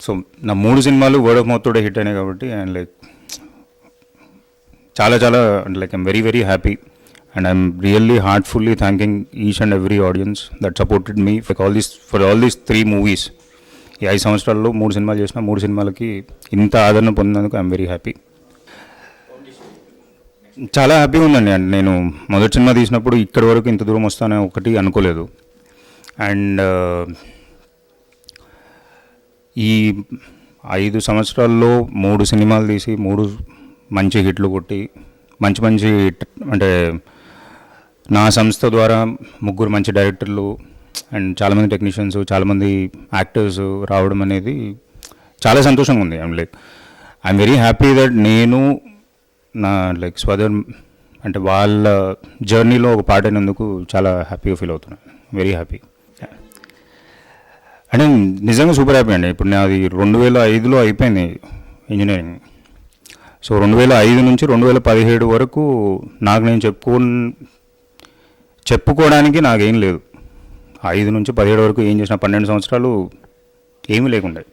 So నా 3 సినిమాలు word of mouth తోడే హిట్ అయినాయి కాబట్టి అండ్ లైక్ చాలా చాలా like I'm very very happy and I'm really heartfully thanking each and every audience that supported me for all these 3 movies. ఈ 5 సంవత్సరాల్లో 3 సినిమాలు చేసిన 3 సినిమాలకి ఇంత ఆదరణ పొందినందుకు ఐఎమ్ వెరీ హ్యాపీ. చాలా హ్యాపీగా ఉందండి. అండ్ నేను మొదటి సినిమా తీసినప్పుడు ఇక్కడి వరకు ఇంత దూరం వస్తానని ఒకటి అనుకోలేదు. అండ్ ఈ 5 సంవత్సరాల్లో 3 సినిమాలు తీసి 3 మంచి హిట్లు కొట్టి మంచి మంచి అంటే నా సంస్థ ద్వారా 3 మంచి డైరెక్టర్లు అండ్ చాలామంది టెక్నీషియన్స్, చాలామంది యాక్టర్స్ రావడం అనేది చాలా సంతోషంగా ఉంది. I'm like I'm very happy that నేను నా లైక్ స్వదర్ అంటే వాళ్ళ జర్నీలో ఒక పార్ట్ అయినందుకు చాలా హ్యాపీగా ఫీల్ అవుతున్నాను. వెరీ హ్యాపీ అంటే నిజంగా సూపర్ హ్యాపీ అండి. ఇప్పుడు నాది 2005లో అయిపోయింది ఇంజనీరింగ్. సో 2005 నుంచి 2017 వరకు నాకు నేను చెప్పుకోవడానికి నాకేం లేదు. 5 నుంచి 17 వరకు ఏం చేసిన 12 సంవత్సరాలు ఏమీ లేకుండే.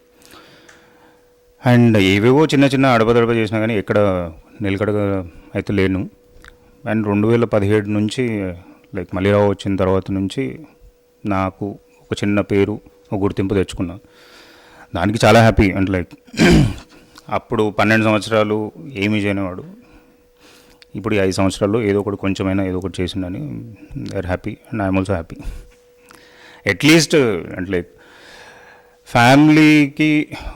అండ్ ఏవేవో చిన్న చిన్న అడపదడప చేసినా కానీ ఎక్కడ నిలకడగా అయితే లేను. అండ్ 2017 నుంచి లైక్ మల్లిరావు వచ్చిన తర్వాత నుంచి నాకు ఒక చిన్న పేరు, ఒక గుర్తింపు తెచ్చుకున్నా. దానికి చాలా హ్యాపీ. అంటే లైక్ అప్పుడు 12 సంవత్సరాలు ఏమీ చేయనివాడు, ఇప్పుడు ఈ 5 సంవత్సరాల్లో ఏదో ఒకటి కొంచెమైనా ఏదో ఒకటి చేసిండని they are happy and I'm also happy. At least అంటే లైక్ ఫ్యామిలీకి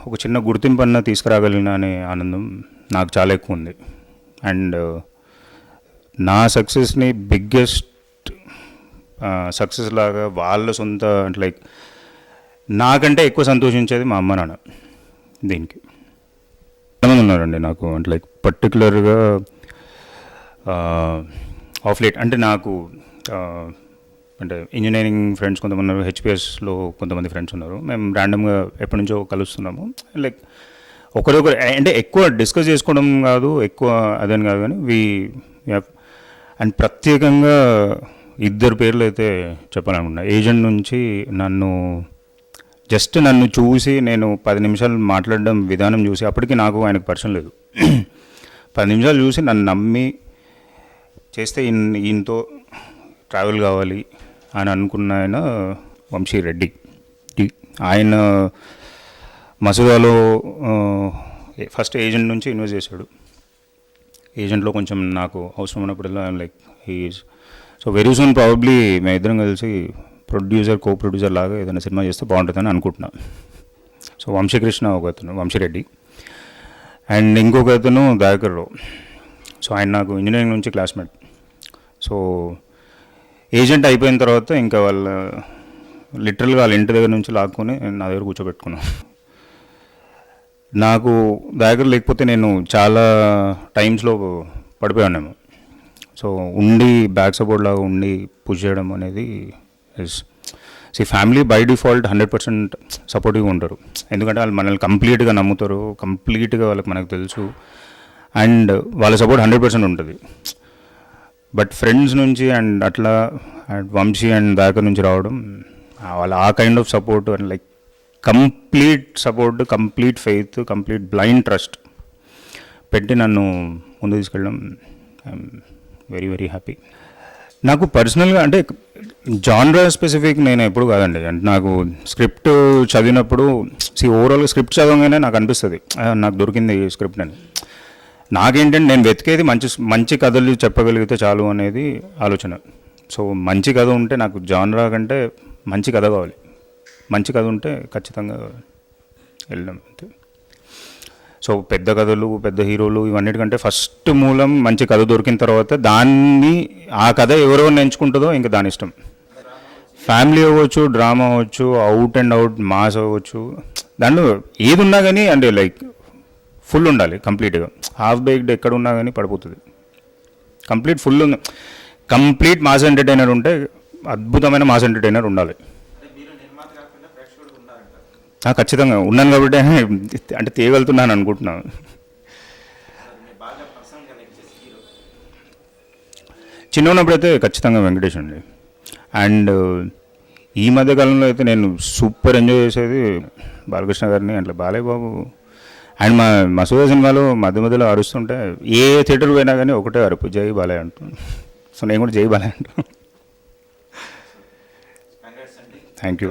ఒక చిన్న గుర్తింపు అన్న తీసుకురాగలిగిన అనే ఆనందం నాకు చాలా ఎక్కువ ఉంది. అండ్ నా సక్సెస్ని బిగ్గెస్ట్ సక్సెస్ లాగా వాళ్ళ సొంత అంటే లైక్ నాకంటే ఎక్కువ సంతోషించేది మా అమ్మ నాన్న. దీనికి ఎంతమంది ఉన్నారండి నాకు అంటే లైక్ పర్టికులర్గా ఆఫ్ లేట్ అంటే నాకు అంటే ఇంజనీరింగ్ ఫ్రెండ్స్ కొంతమంది ఉన్నారు, హెచ్పిఎస్లో కొంతమంది ఫ్రెండ్స్ ఉన్నారు. మేము ర్యాండమ్గా ఎప్పటి నుంచో కలుస్తున్నాము. లైక్ ఒకరొకరు అంటే ఎక్కువ డిస్కస్ చేసుకోవడం కాదు, ఎక్కువ అదని కాదు, కానీ అండ్ ప్రత్యేకంగా 2 పేర్లు అయితే చెప్పాలనుకున్నా. ఏజెంట్ నుంచి నన్ను చూసి నేను 10 నిమిషాలు మాట్లాడడం విధానం చూసి, అప్పటికి నాకు ఆయనకు పరిచయం లేదు, 10 నిమిషాలు చూసి నన్ను నమ్మి చేస్తే ఈయనతో ట్రావెల్ కావాలి అని అనుకున్న ఆయన వంశీరెడ్డి. ఆయన మసూదాలో ఫస్ట్ ఏజెంట్ నుంచి ఇన్వెస్ట్ చేశాడు. ఏజెంట్లో కొంచెం నాకు అవసరం ఉన్నప్పుడల్లా like so very soon probably మేము ఇద్దరం కలిసి ప్రొడ్యూసర్, కో ప్రొడ్యూసర్ లాగా ఏదైనా సినిమా చేస్తే బాగుంటుందని అనుకుంటున్నా. సో వంశీకృష్ణ ఒక అతను, వంశీరెడ్డి, అండ్ ఇంకొక అతను దయాకర్ రావు. సో ఆయన నాకు ఇంజనీరింగ్ నుంచి క్లాస్మేట్. సో ఏజెంట్ అయిపోయిన తర్వాత ఇంకా లిటరల్గా వాళ్ళ ఇంటి దగ్గర నుంచి లాక్కొని నా దగ్గర కూర్చోబెట్టుకున్నాను. నాకు దయాకర్ లేకపోతే నేను చాలా టైమ్స్లో పడిపోయానేమో. సో ఉండి బ్యాక్ సపోర్ట్ లాగా ఉండి పుష్ చేయడం అనేది ఫ్యామిలీ బై డిఫాల్ట్ 100% సపోర్టివ్గా ఉంటారు. ఎందుకంటే వాళ్ళు మనల్ని కంప్లీట్గా నమ్ముతారు, కంప్లీట్గా మనకు తెలుసు, అండ్ వాళ్ళ సపోర్ట్ 100% ఉంటుంది. బట్ ఫ్రెండ్స్ నుంచి అండ్ అట్లా వంశీ అండ్ దయాకర్ నుంచి రావడం వాళ్ళ ఆ kind of support and like complete support, complete faith, complete blind trust పెట్టి నన్ను ముందు తీసుకెళ్ళడం ఐఎమ్ వెరీ వెరీ హ్యాపీ. నాకు పర్సనల్గా అంటే జాన్రా స్పెసిఫిక్ నేను ఎప్పుడు కాదండి. అంటే నాకు స్క్రిప్ట్ చదివినప్పుడు ఓవరాల్గా స్క్రిప్ట్ చదవగానే నాకు అనిపిస్తుంది నాకు దొరికింది ఈ స్క్రిప్ట్ అని. నాకేంటంటే నేను వెతికేది మంచి కథలు చెప్పగలిగితే చాలు అనేది ఆలోచన. సో మంచి కథ ఉంటే నాకు జాన్రా కంటే మంచి కథ కావాలి. మంచి కథ ఉంటే ఖచ్చితంగా వెళ్ళడం అంతే. సో పెద్ద కథలు, పెద్ద హీరోలు ఇవన్నిటికంటే ఫస్ట్ మూలం మంచి కథ దొరికిన తర్వాత ఆ కథ ఎవరెవరిని ఎంచుకుంటుందో ఇంకా దాని ఇష్టం. ఫ్యామిలీ అవ్వచ్చు, డ్రామా అవ్వచ్చు, అవుట్ అండ్ అవుట్ మాస్ అవ్వచ్చు, దాంట్లో ఏది ఉన్నా కానీ అంటే లైక్ ఫుల్ ఉండాలి కంప్లీట్గా. హాఫ్ బేక్డ్ ఎక్కడ ఉన్నా కానీ పడిపోతుంది. కంప్లీట్ మాస్ ఎంటర్టైనర్ ఉంటే అద్భుతమైన మాస్ ఎంటర్టైనర్ ఉండాలి. ఖచ్చితంగా ఉన్నాను కాబట్టి అంటే తీయగలుగుతున్నాను అనుకుంటున్నాను. చిన్న ఉన్నప్పుడైతే ఖచ్చితంగా వెంకటేష్ అండి. అండ్ ఈ మధ్య కాలంలో అయితే నేను సూపర్ ఎంజాయ్ చేసేది బాలకృష్ణ గారిని, అట్లా బాలయ్య బాబు అండ్ మా మసూదా సినిమాలో మధ్య మధ్యలో అరుస్తుంటే ఏ థియేటర్ పోయినా కానీ ఒకటే అరుపు, జై బాలయ్య అంటాను. సో నేను కూడా జై బాలయ్య అంటాను. Thank you,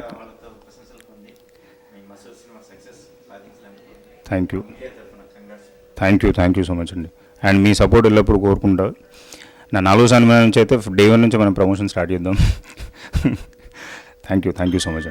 thank you, thank you so much అండి. అండ్ మీ సపోర్ట్ ఎల్లప్పుడు కోరుకుంటా. నా 4వ సినిమా నుంచి అయితే డే 1 నుంచి మనం ప్రమోషన్ స్టార్ట్ చేద్దాం. థ్యాంక్ యూ సో మచ్ అండి.